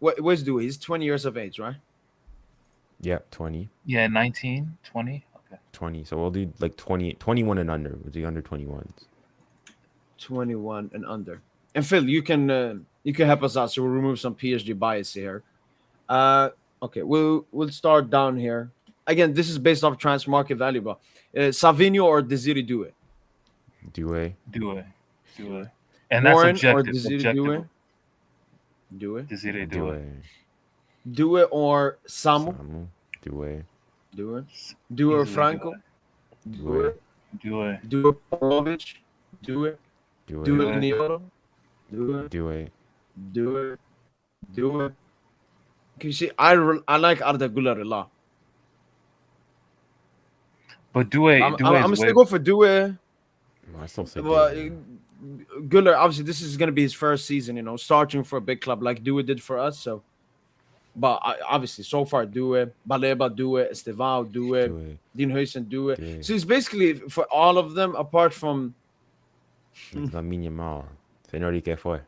What's Dewey? He's 20 years of age, right? Yeah, 20. Yeah, 19, 20. Okay. 20. So we'll do like 20, 21 and under. We'll do under 21s. 21 and under. And Phil, you can help us out. So we'll remove some PSG bias here. Okay, we'll start down here. Again, this is based off transfer market value, but Savinho or Desire Doue? Doue. And that's Warren or objective. Desire Doue? Doue. Desire Doue. Doue. Doue or Samu? Samu. Doue. Doue. Doue or Easily Franco? Doue. Doue. Doue Pavlovic? Doue. Doue. Doue Nioro? Doue. Doue. Doue. Doue. You see, I like Arda Güler a lot. But Doue. I'm gonna still go for Doue. I still say Well, Doue. Güler, obviously, this is gonna be his first season. Starting for a big club like Doue did for us. So, but obviously, so far, Doue, Baleba, Doue, Estevao, Doue, Doue. Dean Huijsen, Doue. Doue. So it's basically for all of them, apart from. Lamine Yamal. Senhor, ¿qué fue?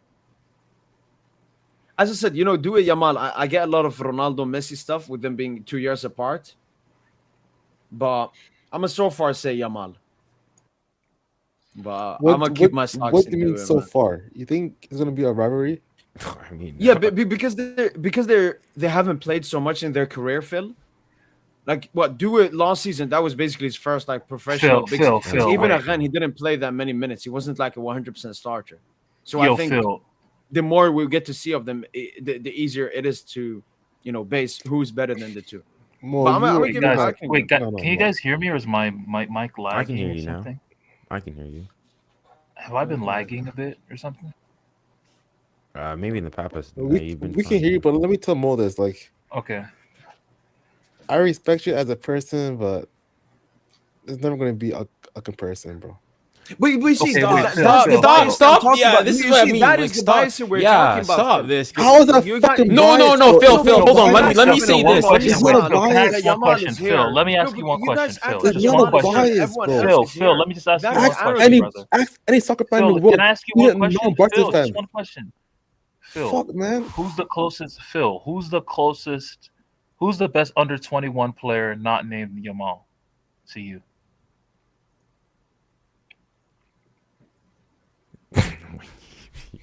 As I said, Doue, Yamal. I get a lot of Ronaldo, Messi stuff with them being 2 years apart. But I'm gonna so far say Yamal. But I'm gonna keep my stocks. What do you mean Doue, so man. far? You think it's gonna be a rivalry? I mean, Yeah, because they haven't played so much in their career, Phil. Like what Doue last season, that was basically his first like professional. Phil, Even wait. again, he didn't play that many minutes. He wasn't like a 100% starter. So Yo, I think Phil. the more we get to see of them, the easier it is to base who's better than the two. Well, But I'm gonna Wait, give it guys, back. wait, No, no, can you no. guys hear me, or is my mic lagging hear or you now. something? I can hear you. Have I been lagging a bit or something? Maybe in the Papas. we can hear you, but let me tell Mo this. Like, Okay. I respect you as a person, but there's never gonna be a comparison, bro. We see Okay, stop, wait, that's Phil, the Phil, bias I'm stop. talking Yeah, about. this You is what I see, mean. that Like, is the stop. bias we're Yeah, talking about. stop Phil. this. How is that You got- fucking No, biased, Phil, bro? Phil, hold on. Wait, Let me guys, say one this. question. It's not a Phil, can I bias. ask you one Yamal question? is Phil, here. let me ask No, you but one you question. guys act Phil, like It's just not one a question. bias, Everyone bro. else Phil, is Phil, here. let me just ask you That's one Ask question, any brother. soccer fan in Phil, the world. can I ask you Even one question? non-Barca Phil, fan. just one question. Phil, Fuck, man. who's the closest? Phil, who's the closest? Who's the best under 21 player not named Yamal to you?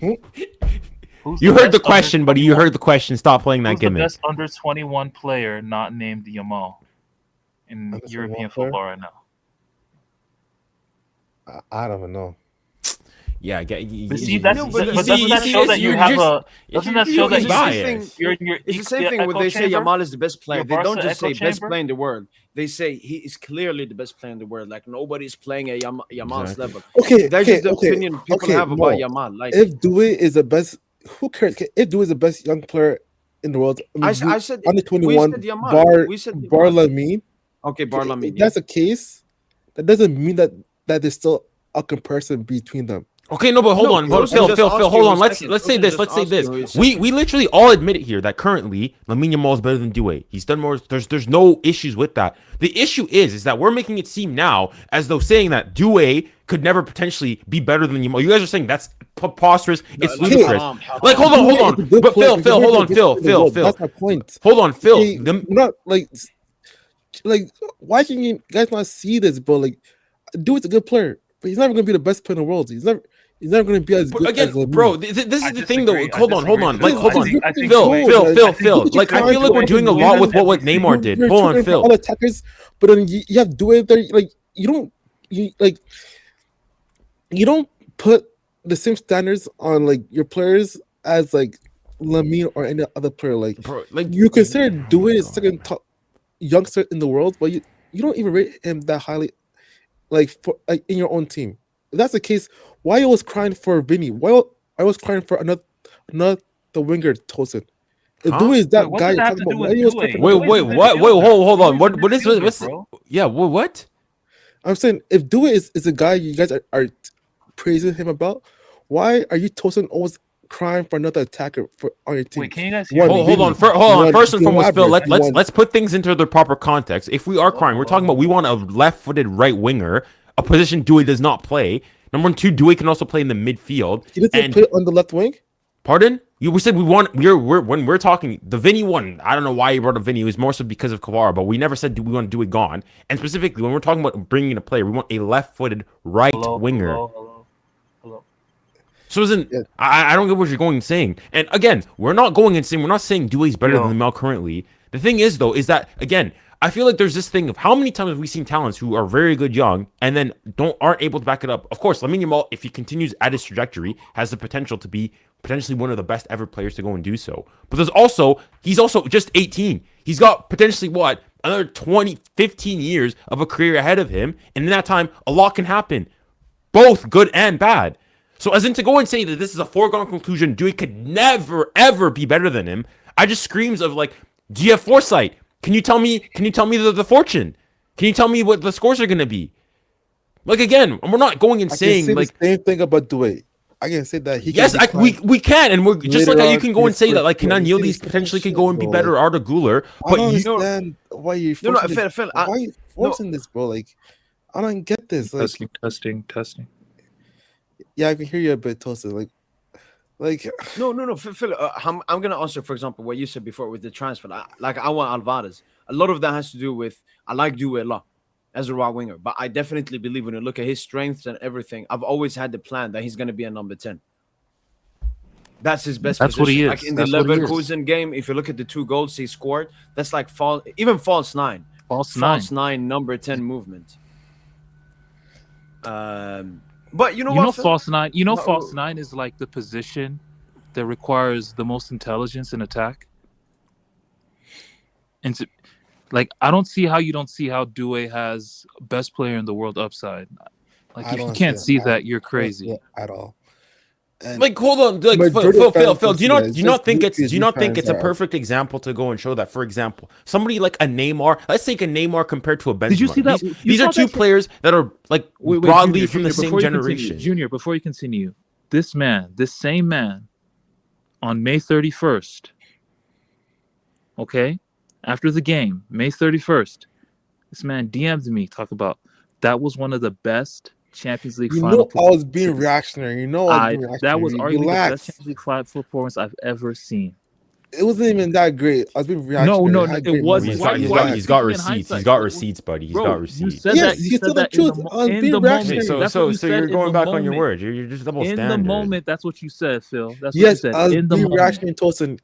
Who's You the heard the best question, under buddy. You 21 heard the question. Stop playing that Who's the gimmick. best under 21 player not named Yamal in Under 21 European player? football right now? I don't even know. Yeah, But see, that's, No, but but doesn't that show that you have a? Doesn't that show that It's the same thing. you're in your? It's the same thing when they say Yamal is the best player. Your They don't Barca just say echo best chamber? player in the world. They say he is clearly the best player in the world. Like nobody's playing at Yamal's Exactly. level. Okay, That's okay, just the okay. opinion people Okay, have about Mo, Yamal. Like If Due is the best, who cares? If Due is the best young player in the world, I said, under we 21, said Yamal. We said Bar Yamal. Lamine. Okay, If Barlamin. that's the case, that doesn't mean that there's still a comparison between them. Okay, no, but hold No, on, Ocean Phil, just Phil, asked Phil, you hold who's on. Let's second. say Ocean this. just Let's say asked you this. who's We second. literally all admit it here that currently Lamine Yamal is better than Doue. He's done more. There's no issues with that. The issue is that we're making it seem now as though saying that Doue could never potentially be better than Yamal. You guys are saying that's preposterous. It's like, ludicrous. haram. Like, hold Due on. is a good But player, Phil, but hold he's on, the Phil. best in the world. That's my point. Hold on, Phil. Okay, not like why can you guys not see this, bro? Like, Due is a good player, but he's never gonna be the best player in the world. He's never gonna be as But good again, as Lamine. bro, this is I the thing though. disagree. I Hold on. disagree. Like, hold on. I think Phil, Due Phil. is- Like, I feel like we're doing a lot with what Neymar did. You're Hold on, triggering Phil. all attackers, but then you have Due there. Like, you don't put the same standards on like your players as like Lamine or any other player. Like, Bro, like you consider Due is second top youngster in the world, but you don't even rate him that highly. Like in your own team. If that's the case, why you was crying for Vinny? Why I was crying for another the winger Tosin? If Huh? Due is that Wait, what guy does you're that have talking to about, do why with you was Due? crying for Wait, another- what? Hold on. What is midfielder, what's bro? yeah? What? I'm saying if Due is a guy you guys are praising him about, why are you Tosin always crying for another attacker on your team? Wait, can you guys hear One, me? Hold on. Vinny, Hold on. one, First and foremost, Phil. Gnabry, Let's put things into their proper context. If we are crying, we're talking about we want a left-footed right winger, a position Dewey does not play. Number 2, Dewey can also play in the midfield. He doesn't And play on the left wing. Pardon? We said we want. We're when we're talking the Vinny one. I don't know why you brought up Vinny. It was more so because of Kavara, but we never said we want to do it gone. And specifically, when we're talking about bringing in a player, we want a left-footed right winger. Hello. So isn't Yeah. I don't get what you're going and saying. And again, we're not going and saying we're not saying Doué's better Yo. than Mel currently. The thing is though, is that again, I feel like there's this thing of how many times have we seen talents who are very good young and then aren't able to back it up. Of course, Lamine Yamal, if he continues at his trajectory, has the potential to be potentially one of the best ever players to go and do so. But he's also just 18. He's got potentially another 20, 15 years of a career ahead of him. And in that time, a lot can happen, both good and bad. So as in to go and say that this is a foregone conclusion, Doué could never, ever be better than him, I just screams of like, do you have foresight? Can you tell me the fortune? Can you tell me what the scores are going to be? Like, again, we're not going and I saying, can say like, the same thing about Doué. I can say that he yes, can we can, and we're just later like how you on can go and say that, like, in his Kenan career. Yildiz potentially could go and be better, Arda Güler, I but don't you understand why you're No, forcing Phil, this. Phil, Why are you forcing this, bro? Like, I don't get this. Like, Testing. yeah, I can hear you a bit, Toasted. Like, no, Phil. I'm gonna answer, for example, what you said before with the transfer. I want Alvarez. A lot of that has to do with I like Doué a lot as a right winger, but I definitely believe when you look at his strengths and everything, I've always had the plan that he's gonna be a number 10. That's his best That's position. what he is. Like in the That's what he is. Leverkusen game, if you look at the 2 goals he scored, that's like false nine. False nine. False nine, number 10 movement. But you know You what? know, Phil? false nine. You know, No, false nine is like the position that requires the most intelligence in attack. And I don't see how you don't see how Doué has best player in the world upside. Like, I if you don't can't see see it. that, you're I don't see crazy. it at all. And like, hold on, like, majority of Phil, fans do don't see you that. not It's do you not just think new it's do you not think fans it's a that are- perfect example to go and show that? For example, somebody like a Neymar, let's take a Neymar compared to a Benzema. Did you see that? These, You these are saw two that- players that are like Wait, broadly Junior, from the Junior, same before you continue, generation. Junior, before you continue, this same man, on May 31st, okay, after the game, May 31st, this man DM'd me, talk about that was one of the best Champions League You final know, I was being performances. reactionary. You know, I was being reactionary. That was arguably the Relax. best Champions League final performance I've ever seen. It wasn't even that great. I was being No, reactionary. no, Had it great was. moments. Why- He's why got are you he's got speaking in receipts. He's hindsight? got Bro, receipts, buddy. He's Bro, got you receipts. said Yes, that. You he said told the that in truth. I was in being the reactionary. moment. So That's what you said you're in going the back on your moment. word. You're just double In standard. the moment, that's what you said, Phil. That's what you Yes, said. I was In the being moment. reactionary, Tosin.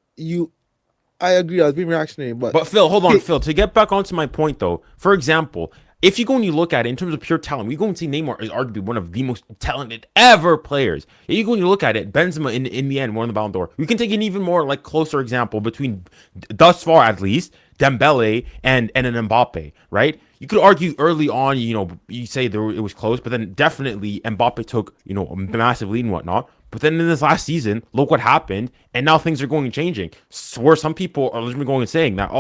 I agree. I was being reactionary, But Phil, hold on, Hey. Phil. To get back onto my point, though, for example, if you go and you look at it in terms of pure talent, we go and see Neymar is arguably one of the most talented ever players. If you go and you look at it, Benzema in the end won the Ballon d'Or. We can take an even more like closer example between, thus far at least, Dembele and an Mbappe, right? You could argue early on, you say it was close, but then definitely Mbappe took, a massive lead and whatnot. But then in this last season, look what happened, and now things are going and changing. So where some people are legitimately going and saying that,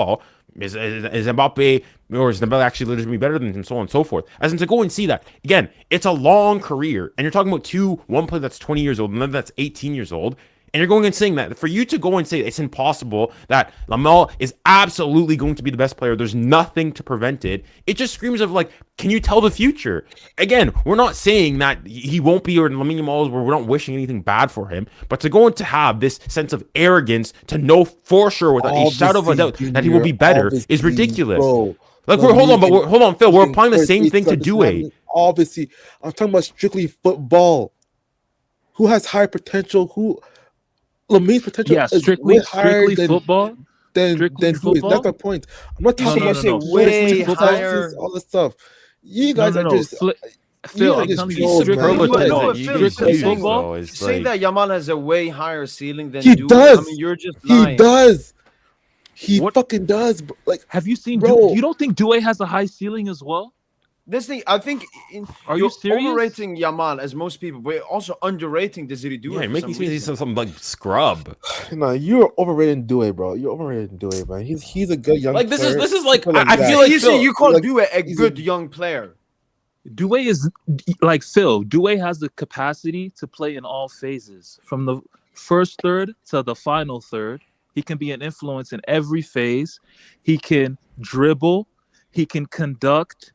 is Mbappe or is Dembele actually legitimately better than him, so on and so forth. As in to go and see that again, it's a long career, and you're talking about one player that's 20 years old, and another that's 18 years old. And you're going and saying that for you to go and say it's impossible that Lamel is absolutely going to be the best player, there's nothing to prevent it. It just screams of like, can you tell the future? Again, we're not saying that he won't be or Lamine Yamal, where we're not wishing anything bad for him, but to go and to have this sense of arrogance to know for sure without a shadow of a doubt that he will be better is ridiculous. Bro, Like, hold on, Phil. We're applying the same thing to Doué. Obviously, I'm talking about strictly football. Who has high potential? Lamine's potential Yeah, is strictly way higher than football. than strictly Doué. football? That's my point. I'm not talking No, about no, no. way Strictly higher. all this stuff. You guys No, are no. just Phil, are I'm just telling you, trolls, man. strictly You guys football. are Strictly strictly football. It's Saying like, that Yamal has a way higher ceiling than He Doué, does. I mean, you're just He lying. does. He What- fucking does. Like, Have you seen? Bro. You don't think Doué has a high ceiling as well? This thing, I think, Are you're you serious? overrating Yamal as most people, but you're also underrating Desire Doue. yeah, you're for making some me see reason. some like scrub. no, you're overrating Doué, bro. You're overrating Doué, man. He's a good young Like this player. is like People I that. feel like you Phil, see, you call like, Doué a he's good a- young player. Doué is like Phil. Doué has the capacity to play in all phases, from the first third to the final third. He can be an influence in every phase. He can dribble. He can conduct.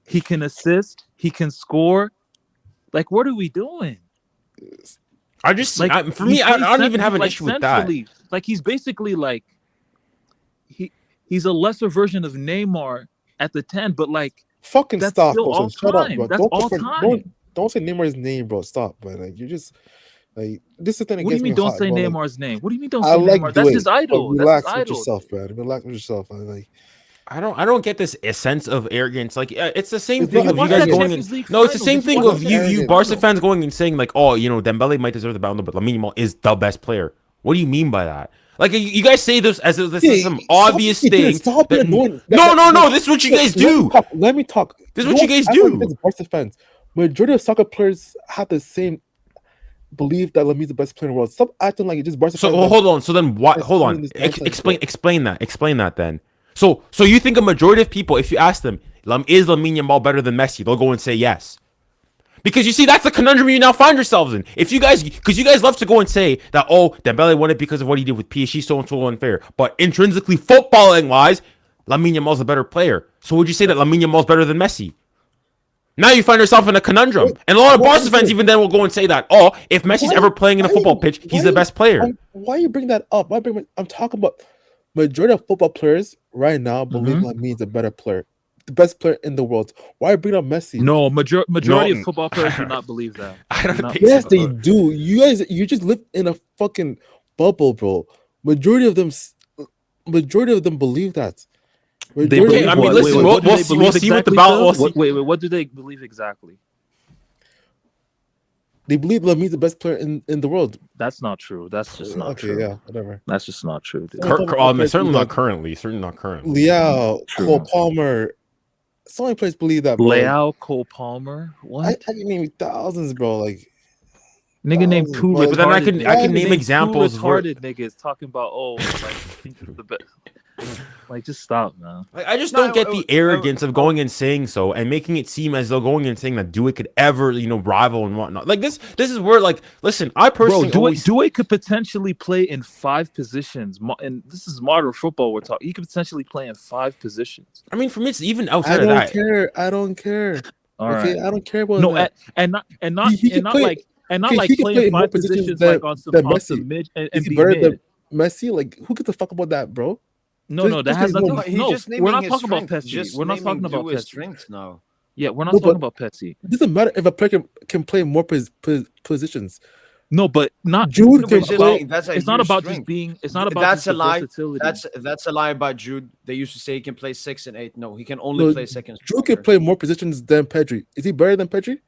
He can assist. He can score. Like, what are we doing? I just Like for he me, I plays don't even have an like issue with that. centrally. Like he's basically like he's a lesser version of Neymar at the 10, but like Fucking that's stop, still all Tosin. Shut up, time. bro. That's Don't all compare, time. don't say Neymar's name, bro. Stop, bro. Like you're just like this is the thing that What do you gets me mean don't hot, say bro. Like Neymar's name? What do you mean don't I say like Neymar? That's Due, his but idol. That's his relax with idol. yourself, man. Relax with yourself. Man. Like I don't get this a sense of arrogance. Like it's the same it's thing not of you Watch guys that arrogance. going Champions and League no, it's the final. same Did you thing watch of that you Champions League Barca final? fans going and saying like, oh, Dembele might deserve the Ballon, but Lamine Yamal is the best player. What do you mean by that? Like you guys say this as if this is some obvious thing. Stop being annoying. No. This is what you guys do. Let me talk. This is what you guys Act do. Like this Barca fans. Majority of soccer players have the same belief that Lamine's the best player in the world. Stop acting like it just Barca So fans. hold on. So then what? Hold on. Explain that. Explain that then. So you think a majority of people, if you ask them, is Lamine Yamal better than Messi? They'll go and say yes. Because you see, that's the conundrum you now find yourselves in. If you guys, because you guys love to go and say that, oh, Dembele won it because of what he did with PSG, so and so unfair. But intrinsically, footballing wise, Lamine Yamal's a better player. So would you say that Lamine Yamal's better than Messi? Now you find yourself in a conundrum. And a lot of Barca fans even then will go and say that, oh, if Messi's ever playing in a football pitch, he's the best player. Why you bring that up? I'm talking about majority of football players right now believe Lamine's a better player. The best player in the world. Why bring up Messi? No, majority of football players do not believe that. I don't think Yes, so. they do. You just live in a fucking bubble, bro. Majority of them believe that. They believe I mean, what? listen, What do we'll they see believe what the exactly, Ballon. Phil? Wait, what do they believe exactly? They believe Lamine's the best player in the world. That's not true. That's just not true. Yeah, whatever. That's just not true, dude. Certainly not currently. Certainly not currently. Leao, True. Cole Palmer. So many players believe that, bro. Leao, Cole Palmer. What? I can name thousands, bro. Like Nigga named two bro. retarded. But then I can name named examples two where retarded niggas talking about the best. Like, just stop, man. like I just don't get the arrogance of going and saying so and making it seem as though going and saying that Due could ever rival and whatnot. Like this is where like listen, I personally Due could potentially play in 5 positions, and this is modern football we're talking. He could potentially play in 5 positions. I mean, for me, it's even outside of that. I don't care. All okay, right. I don't care about No, that. and not play playing in more 5 positions than like on some mid and Is he be better mid. than Messi? Like who gives a fuck about that, bro? No, that has nothing. No, we're not talking about Pesci. Pesci. We're not talking about Pesci. Strengths now. Yeah, we're not talking about Pesci. It doesn't matter if a player can play more positions. No, but not Jude can play. It's not about just being. It's not about that's just a lie. versatility. That's a lie about Jude. They used to say he can play 6 and 8. No, he can only play second. Jude can play more positions than Pedri. Is he better than Pedri?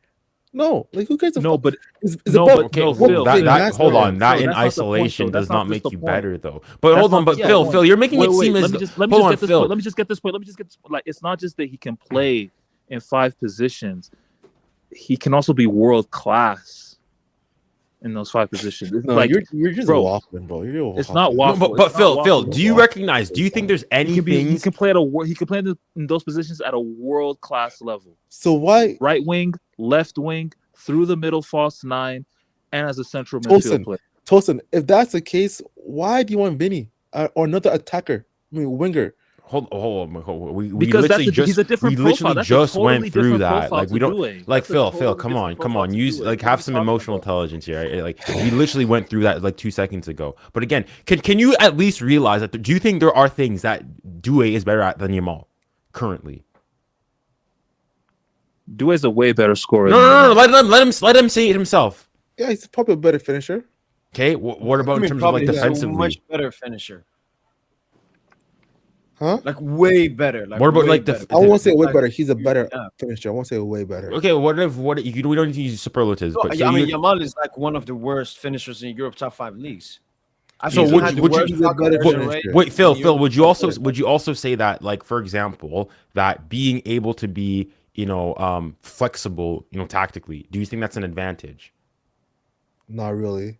No, like who cares? No, but hold on. That in isolation does not make you better, though. But hold on, but Phil, you're making it seem as let me just get this point. Like, it's not just that he can play in 5 positions. He can also be world class in those 5 positions. No, like you're just waffling, bro. It's not waffling. But Phil, do you recognize? Do you think there's anything he can play in those positions at a world class level? So why right wing, left wing, through the middle, false 9, and as a central midfield player? Tosin, if that's the case, why do you want Vinny or another attacker? I mean, winger. Hold on. We literally just went through that. Like we don't Doue. like Phil. Come on. Use like have some emotional intelligence here. Right? Like we literally went through that like 2 seconds ago. But again, can you at least realize that? Do you think there are things that Doue is better at than Yamal currently? Doue is a way better scorer. No. Let him say it himself. Yeah, he's probably a better finisher. Okay. What about in terms of like defensively? Much better finisher. Huh? Like way better. Like what about like better. I won't say way better. He's a better finisher. I won't say way better. Okay, we don't need to use superlatives. No, but I mean, Yamal is like one of the worst finishers in Europe top 5 leagues. So would you wait, Phil? Would you also say that, like, for example, that being able to be flexible, tactically, do you think that's an advantage? Not really.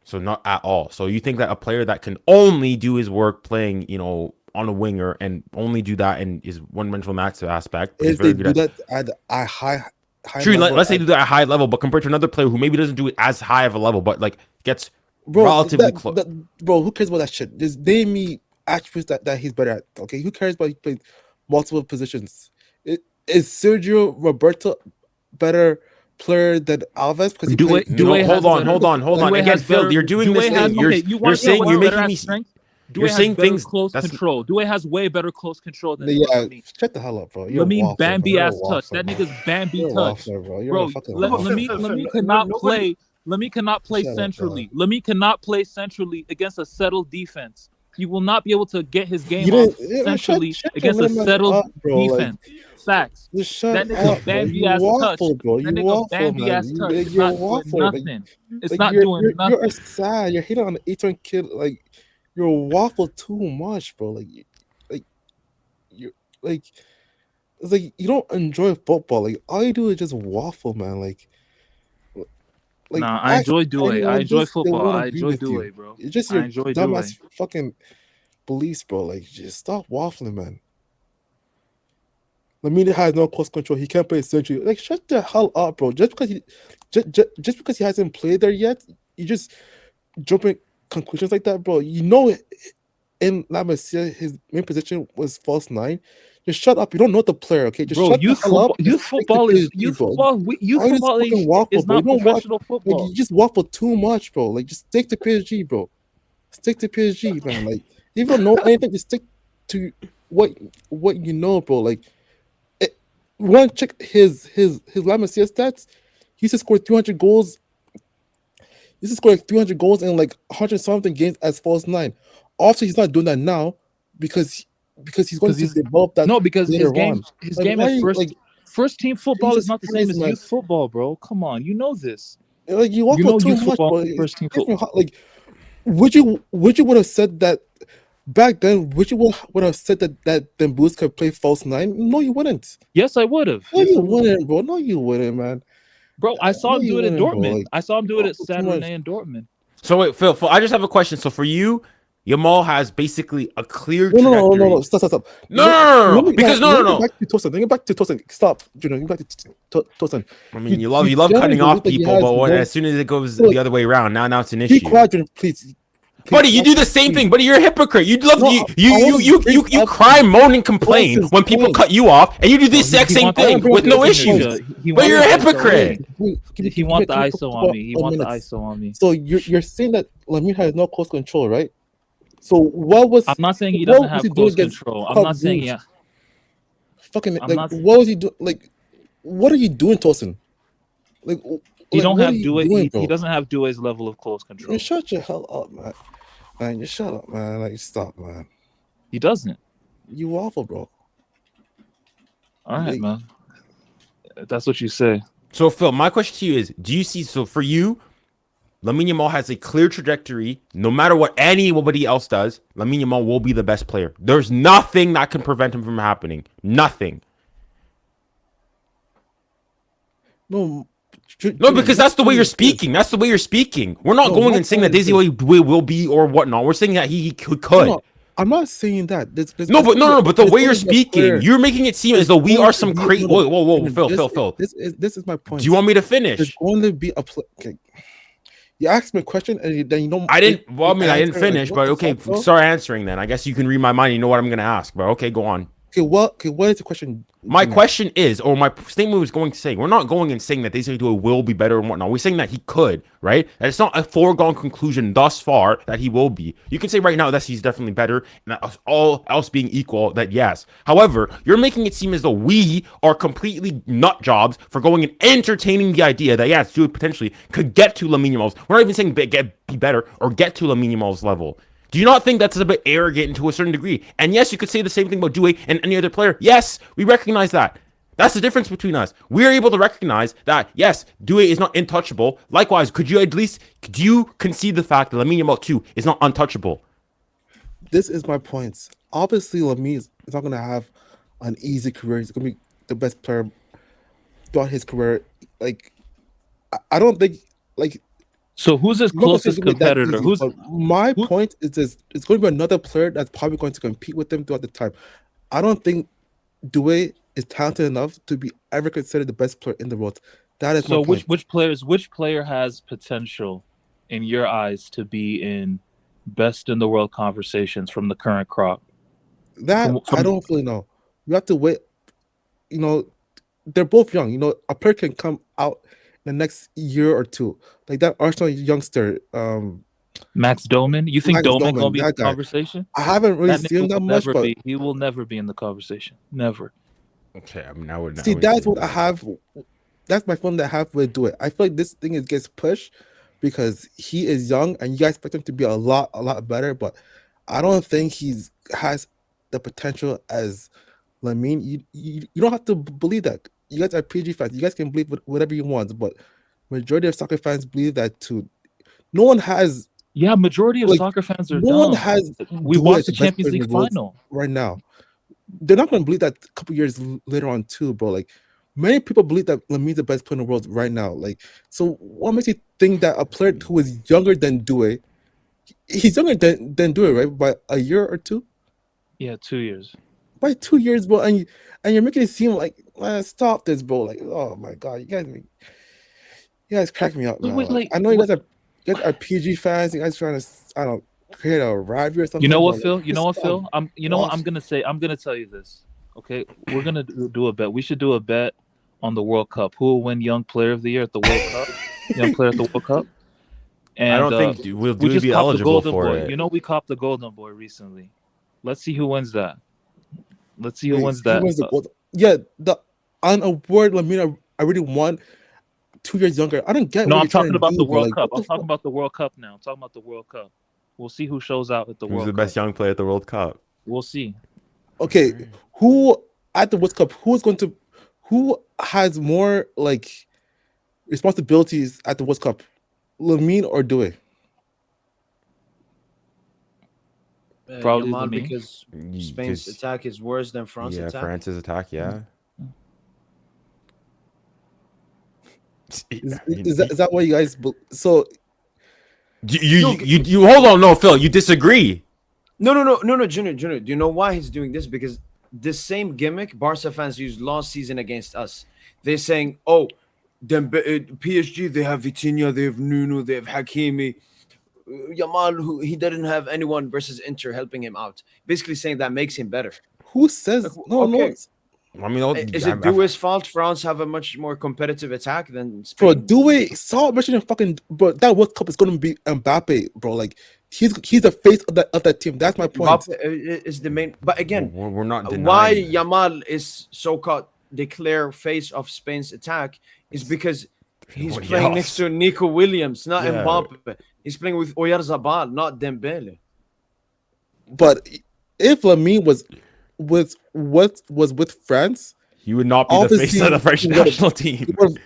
So not at all. So you think that a player that can only do his work playing, on a winger and only do that and is one-dimensional max aspect. If they do that at a high true, let's say do that at a high level, but compared to another player who maybe doesn't do it as high of a level, but like gets relatively close. Bro, who cares about that shit? Just name me attributes that he's better at. Okay, who cares about he played multiple positions? Is Sergio Roberto better player than Alves because he Due played. No, Due has hold on, better. hold on, hold on. Due Again, has Phil, better. you're doing Due this has thing. okay. You You're want to know saying what's you're better making at me. strength? Due You're has saying better things. close That's control. Due has way better close control than Yeah, Lamine. shut the hell up, bro. You're a Lamine waffler, bro. Bambi You're a ass touch. waffler, That bro. nigga's Bambi You're a touch, waffler, bro. You're a bro. fucking No, but waffler. Lamine no, cannot nobody. play. Lamine cannot play Shut up, bro. centrally. Lamine cannot play centrally against a settled defense. You will not be able to get his You game off didn't. Shut centrally your against a little ass settled up, bro. Like, defense. Facts. just shut That nigga up, bro. Bambi You ass touch. waffle, bro. That You nigga waffle, Bambi man. ass touch is You're a not doing waffler. nothing. It's Like not doing you're nothing. sad. You're hating on an 18 kid. Like, you're a waffle too much, bro. Like you like. It's like you don't enjoy football. Like all you do is just waffle, man. Like Nah, I ask enjoy Due. I anyone enjoy this, they football. won't I agree enjoy with you. Due, bro. It's just I your enjoy Due. dumbass fucking beliefs, bro. Like just stop waffling, man. Lamine has no close control. He can't play century. Like shut the hell up, bro. Just because he hasn't played there yet, you just jumping conclusions like that, bro. You know, in La Masia, his main position was false nine. Just shut up. You don't know the player, okay? Just Bro, shut the hell up. youth Just stick to football is PSG, bro. youth Why you just football fucking age waffle, is bro? You not don't watch. professional Like football. you just waffle too much, bro. Like just stick to PSG, bro. Stick to PSG, man. Like if you don't know anything, just stick to what you know, bro. Like want to check his La Masia stats? He used to score 300 goals. He used to score like 300 goals in like 100 something games as false nine. Obviously, he's not doing that now because he's going Because to he's develop that no, because later on. his Like game why at like first team football is Jesus not the same Christ, as man? youth football, bro. Come on, you know this. Like you You waffle know too youth much, football, bro. It first team gives me football. like would you would have said that back then? Would you would have said that Dembus could play false nine? No, you wouldn't. Yes, I would have. No, Yes, you I would. wouldn't, bro. No, you wouldn't, man. Bro, I saw No, him do you it in wouldn't, bro. Dortmund. Like I saw him do it at waffle Stade too much. Rennais in Dortmund. So wait, Phil, I just have a question. So for you, Yamal has basically a clear No, trajectory. Stop. No. Because Let me no. get back to Tosin. Let me get back to Tosin. Stop, Juno. Get back to Tosin. I mean, you You love generally cutting off believe that he people, has but no. as soon as it goes Look, the other way around, now it's an be issue. quiet, Juno, please. Buddy, you do the same thing, buddy. You're a hypocrite. You love No, I want to you bring up cry, moan, and complain Tosin's when people point. cut you off, and you do the No, exact he same wants I thing want to bring with up no Tosin's issues. point. He But wants you're a the ISO on hypocrite. me. He wants the ISO on me. He wants the ISO on me. So you're saying that Lamine has no close control, right? So I'm not saying he what doesn't was have he doing close against control. I'm Club not saying Brugge? yeah. Fucking I'm like not. what was he doing? Like what are you doing, Tosin? Like He don't what are have you Due. doing, He bro? doesn't have Due's level of close Man, control. shut your hell up, man. Man, just shut up, man. Like stop, man. He doesn't. You waffle, bro. All right, Like, man. That's what you say. So Phil, my question to you is: do you see? So for you, Lamine Yamal has a clear trajectory. No matter what anybody else does, Lamine Yamal will be the best player. There's nothing that can prevent him from happening. Nothing. no, No, because that's the way you're speaking. That's the way you're speaking. We're not going and saying that Desire Doue will be or whatnot. We're saying that he could. No, I'm not saying that. But the way you're speaking, you're making it seem as though we are some crazy. Whoa, Phil. This is my point. Do you want me to There's finish? going to be a okay. You asked me a question and then you know I didn't. Well, I mean, I didn't answer, like, finish, what but the okay. fuck, bro? Start answering then. I guess you can read my mind. You know what I'm gonna ask, but okay, go on. Okay, what is the question? My question is, or my statement was going to say, we're not going and saying that Desire Doue will be better and whatnot. We're saying that he could, right? And it's not a foregone conclusion thus far that he will be. You can say right now that he's definitely better, and that all else being equal, that yes. However, you're making it seem as though we are completely nut jobs for going and entertaining the idea that yes, Doue potentially could get to Lamine Yamal's. We're not even saying be better or get to Lamine Yamal's level. Do you not think that's a bit arrogant to a certain degree? And yes, you could say the same thing about Doue and any other player. Yes, we recognize that. That's the difference between us. We are able to recognize that, yes, Doue is not untouchable. Likewise, could you concede the fact that Lamine Yamal too is not untouchable? This is my point. Obviously, Lamine is not going to have an easy career. He's going to be the best player throughout his career. Like, I don't think, like, So who's his I'm not gonna say it's closest gonna be that competitor? easy, but my point is this: it's going to be another player that's probably going to compete with him throughout the time. I don't think Doue is talented enough to be ever considered the best player in the world. That is so my point. which player has potential in your eyes to be in best in the world conversations from the current crop? That I don't really know. You have to wait. You know, they're both young. You know, a player can come out the next year or two. Like that Arsenal youngster, Max Doman. You think Max Doman gonna Doman, be in that the guy. conversation? I haven't really That seen him nigga that will much, never but be. He will never be in the conversation. Never. Okay, I mean, I see, wouldn't say that's what I that. have. That's my phone that I have with do it. I feel like this thing is gets pushed because he is young and you guys expect him to be a lot better, but I don't think he's has the potential as Lamine. You don't have to believe that. You guys are PG fans. You guys can believe whatever you want, but majority of soccer fans believe that too. No one has Yeah, majority of like soccer fans are no one dumb. has We Due as watched the the best Champions player in League the world final. right now. They're not going to believe that a couple years later on too, bro. Like many people believe that Lamine's the best player in the world right now. Like, so what makes you think that a player who is younger than Due, he's younger than Due, right? By a year or two, Yeah, 2 years. by 2 years, bro, and you're making it seem like, man, stop this, bro. Like, oh my god, you guys crack me up, Wait, man. wait, Like, like I know what? you guys are PG fans. You guys trying to, I don't create a rivalry or You know something, what, but like, Phil? You know just what, stop. Phil? You know what I'm Off. gonna say. I'm gonna tell you this. Okay, we're gonna do a bet. We should do a bet on the World Cup. Who will win Young Player of the Year at the World Cup? Young Player at the World Cup. I And don't think will we Dewey just be copped the eligible Golden for Boy. it. You know, we copped the Golden Boy recently. Let's see who wins that. Let's see who Wait, wins who that. wins the gold? Yeah, the on award Lamina, I really want 2 years younger. I don't get No, what I'm you're trying talking to about the do, bro. World Like, Cup. what I'm the talking fuck? about the World Cup now. I'm talking about the World Cup. We'll see who shows out at the Who's the World Cup. best young player at the World Cup? We'll see. Okay, who at the World Cup? Who has more like responsibilities at the World Cup, Lamine or Due? Probably Yamal, Lamine. because Spain's Because attack is worse than France's yeah, attack. France's attack, yeah. Is, I mean, is that why you guys? So No, you hold on, no, Phil, you disagree. no, Junior. Do you know why he's doing this? Because this same gimmick Barca fans used last season against us. They're saying, "Oh, PSG they have Vitinha, they have Nuno, they have Hakimi, Yamal, who he didn't have anyone versus Inter helping him out." Basically saying that makes him better. who Like, says no? No, okay, one's- I mean, is it Doué's fault France have a much more competitive attack than bro. Spain? Due saw mentioning fucking bro. That World Cup is gonna be Mbappe, bro. Like he's the face of that team. That's my point. Mbappe is the main, but again, we're not why denying that. Yamal is so-called declare face of Spain's attack is because he's Nobody playing next else. to Nico Williams, not Yeah. Mbappe. He's playing with Oyarzabal, not Dembele. But if Lamine what was with France, He would not be the face obviously of the French he national he team. would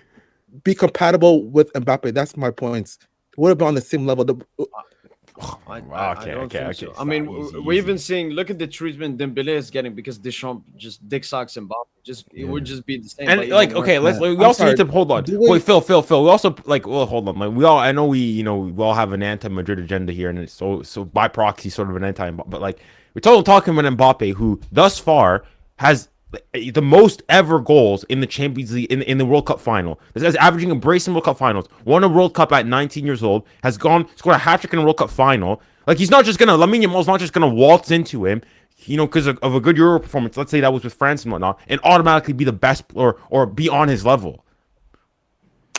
be compatible with Mbappe. That's my point. Would have been on the same level. I don't think so. I mean, Easy, we're easy. even seeing. Look at the treatment Dembele is getting because Deschamps just dick socks Mbappe. Just it would just be the same. but And even like, worse. okay, let's. Man, We I'm also need sorry. to hold on. Do Wait, we- Phil. We also like. Well, hold on. Like, we all. I know we all have an anti-Madrid agenda here, and it's so by proxy, sort of an anti. But like, we're talking about Mbappe, who thus far has the most ever goals in the Champions League in the World Cup final. This guy's averaging a brace in World Cup finals. Won a World Cup at 19 years old. Has scored a hat trick in a World Cup final. Like, he's not just gonna. Lamine Yamal's not just gonna waltz into him, because of a good Euro performance. Let's say that was with France and whatnot, and automatically be the best or be on his level.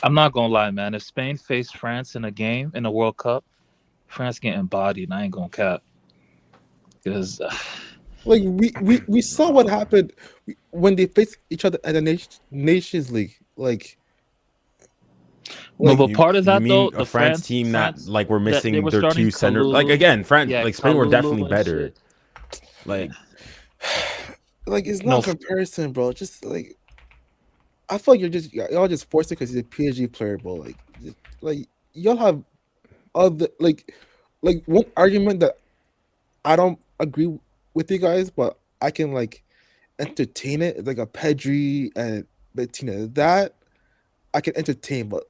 I'm not gonna lie, man. If Spain faced France in a game in a World Cup, France getting bodied. And I ain't gonna cap because Like we saw what happened when they faced each other at the Nations League. no. Like But part of You that mean though, a the France team that France like we're that they missing were their starting two center. Like, Kalulu, again, France, yeah, like Spain were Kalulu definitely and better. shit. Like, it's No, not a comparison, bro. Just like I feel like y'all just forced it because he's a PSG player, bro. Like y'all have other one argument that I don't agree with you guys, but I can like entertain it. It's like a Pedri and Bettina. That I can entertain, but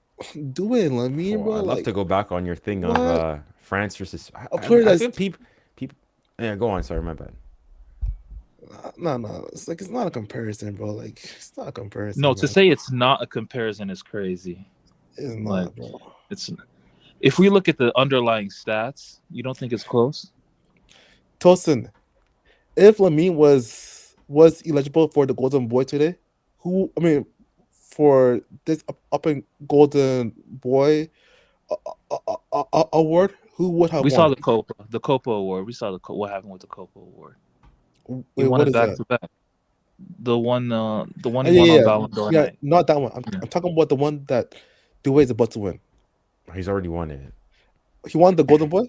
doing Lamine, bro, I'd love like to go back on your thing of what France versus. a player I that's feel people. Yeah, go on. Sorry, my bad. no. It's not a comparison, bro. Like it's not a no. comparison, To man. say it's not a comparison is crazy. It's Like not, bro. it's if we look at the underlying stats, you don't think it's close? Tosin, if Lamine was eligible for the Golden Boy today, who I mean, for this up and golden boy award, who would have We saw won? the Copa Award. We saw what happened with the Copa Award. He Wait, won what it is back that? to back. The one he Yeah, won yeah, on yeah, Ballon d'Or yeah. night. Not that one. Yeah. I'm talking about the one that Due is about to win. He's already won it. He won the golden boy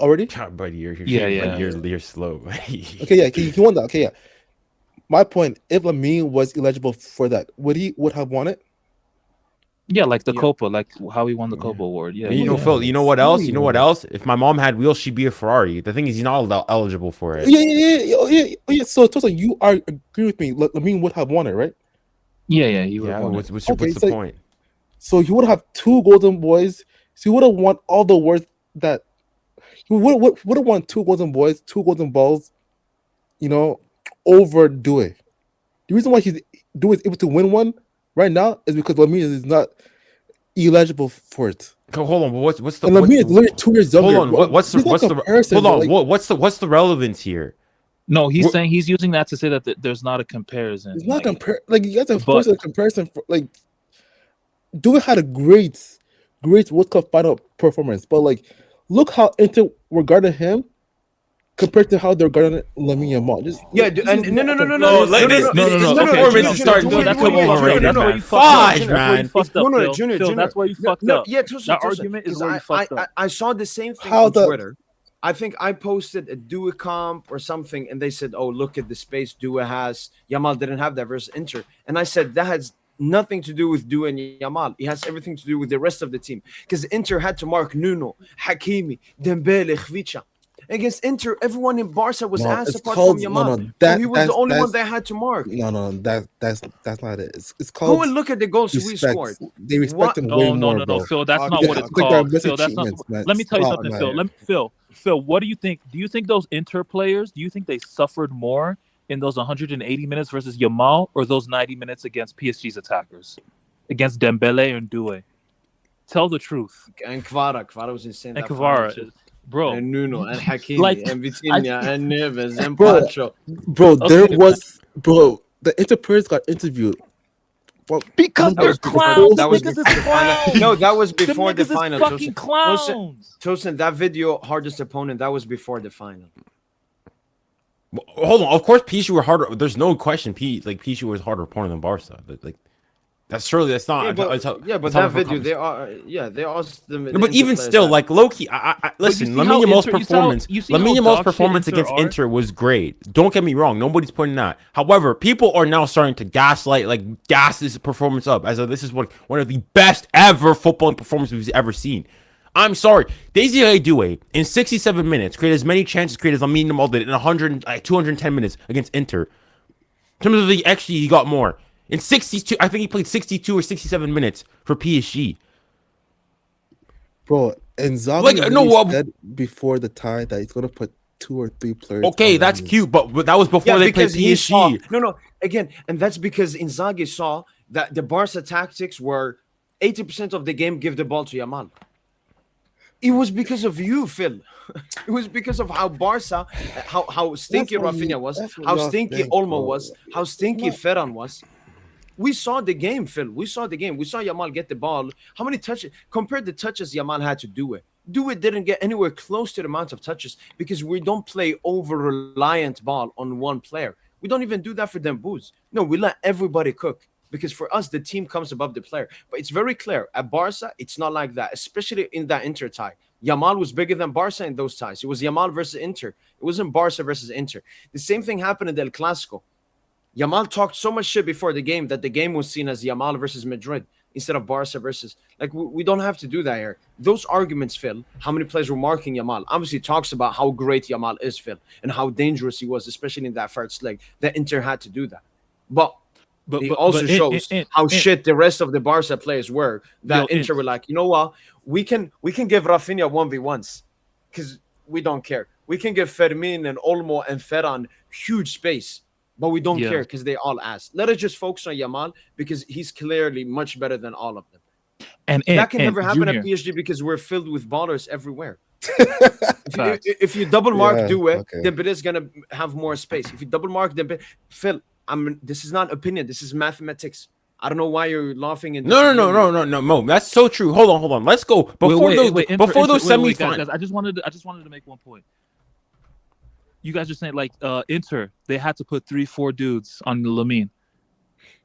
already. God, buddy, Yeah, you're slow. Okay, yeah, he won that. Okay, yeah. My point: if Lamine was eligible for that, would have won it? Yeah, like the Yeah. Copa, like how he won the Yeah. Copa Award. Yeah, And you yeah, know, yeah. Phil, you know what No, else? he You know what won't. else? If my mom had wheels, she'd be a Ferrari. The thing is, he's not eligible for it. Yeah, yeah, yeah, oh, yeah, oh, yeah. So, Tosa, you are agree with me? Lamine would have won it, right? Yeah, yeah, he would Yeah, have won it. Okay, what's the so point? so he would have two golden boys. So he would have won all the awards that he would have won two golden boys, two golden balls. You know, over Due. The reason why Due is able to win one right now is because Lamine is not eligible for it. Hold on, what's the And Lamine is literally 2 years younger. hold on? What's the There's no comparison, hold bro. on? Like, What's the relevance here? No, he's Wh- saying he's using that to say that there's not a comparison. it's not Like, compare. Like you guys are but forcing a comparison. For, like, Due had a great World Cup final performance, but like, look how Inter regarded him compared to how they're regarding Lamine Yamal. Yeah, This and is no, not no, a no, no, No, no, like no, this, no, no, this, no, this no. Okay, performance is Junior, starting Phil, to that's become where you fucked up. overrated, That's where man. you fucked up. Fudge, That's where man. you fucked up, No, Phil. Junior, Phil, Junior. that's where you fucked No, up. yeah, Tosin, That Tosin, argument is because where you fucked up. I saw the same thing how on the Twitter. I think I posted a Due comp or something, and they said, "Oh, look at the space Due has. Yamal didn't have that versus Inter." And I said that has nothing to do with Due and Yamal. It has everything to do with the rest of the team because Inter had to mark Nuno, Hakimi, Dembele, Khvicha. Against Inter, everyone in Barca was no, ass it's apart from called Yamal. So that he was the only one they had to mark. that's not it. It's Go called and look at the goals we respect. scored. They respect What? him way No, no, more, no, no, bro. Phil. That's not Okay, what it's I think they're called. missing Phil, that's not. treatments, man. Let me tell you Stop, something, man. Phil. Phil, what do you think? Do you think those Inter players? Do you think they suffered more in those 180 minutes versus Yamal, or those 90 minutes against PSG's attackers, against Dembele and Doué? Tell the truth. And Kvara was insane And that final Kvara, too. bro. And Nuno and Hakimi Like, and I Vitinha and Neves and Bro, Pacho. bro, there okay, was the Inter players got interviewed. Well, because That they're was before. clowns. That was Niggas before is the final. clowns. No, that was Them before the niggas is final. fucking Tosin, clowns. Tosin, that video hardest opponent. That was before the final. Hold on, of course, Pichu were harder. There's no question, Pichu was harder opponent than Barca. Like that's not. Yeah, but it's how- yeah, but it's how that the video, conversation- they are the No, but even still, like low key, I But you listen. see how Lamine Yamal's Inter- you see how- performance, you see how Lamine Yamal's dog shit performance Inter against are? Inter was great. Don't get me wrong. Nobody's pointing that. However, people are now starting to gaslight, like gas this performance up as though this is one of the best ever footballing performances we've ever seen. I'm sorry, Desire Doue in 67 minutes created as many chances created as Lamine Yamal did in 210 minutes against Inter. In terms of the XG, he got more. In 62, I think he played 62 or 67 minutes for PSG. bro, Inzaghi Like, no, said before the tie that he's gonna put 2 or 3 players. Okay, on that's the cute, but that was before they played he saw, PSG. no, again, and that's because Inzaghi saw that the Barca tactics were 80% of the game give the ball to Yamal. It was because of you, Phil. It was because of how Barca, how stinky what Rafinha you- was, that's what how y'all stinky think, Olmo bro. was, how stinky Ferran was. We saw the game, Phil. We saw the game. We saw Yamal get the ball. How many touches? Compared the touches Yamal had to do it. Do it didn't get anywhere close to the amount of touches because we don't play over-reliant ball on one player. We don't even do that for them booze. No, we let everybody cook because for us, the team comes above the player. But it's very clear. At Barca, it's not like that, especially in that Inter tie. Yamal was bigger than Barca in those ties. It was Yamal versus Inter. It wasn't Barca versus Inter. The same thing happened in El Clasico. Yamal talked so much shit before the game that the game was seen as Yamal versus Madrid instead of Barca versus. Like, we don't have to do that here. Those arguments, Phil, how many players were marking Yamal, obviously talks about how great Yamal is, Phil, and how dangerous he was, especially in that first leg. That Inter had to do that. But it also shows how shit the rest of the Barca players were. That Inter were like, you know what? We can give Rafinha 1v1s because we don't care. We can give Fermin and Olmo and Ferran huge space. But we don't care because they all ass. Let us just focus on Yamal because he's clearly much better than all of them. And that can never happen at PSG because we're filled with ballers everywhere. if you double mark Doué, Dembele is gonna have more space. If you double mark Dembele, Phil, this is not opinion. This is mathematics. I don't know why you're laughing and No, Mo. That's so true. Hold on. Let's go before those guys, semifinals. I just wanted to make one point. You guys are saying like Inter, they had to put 3-4 dudes on Lamine.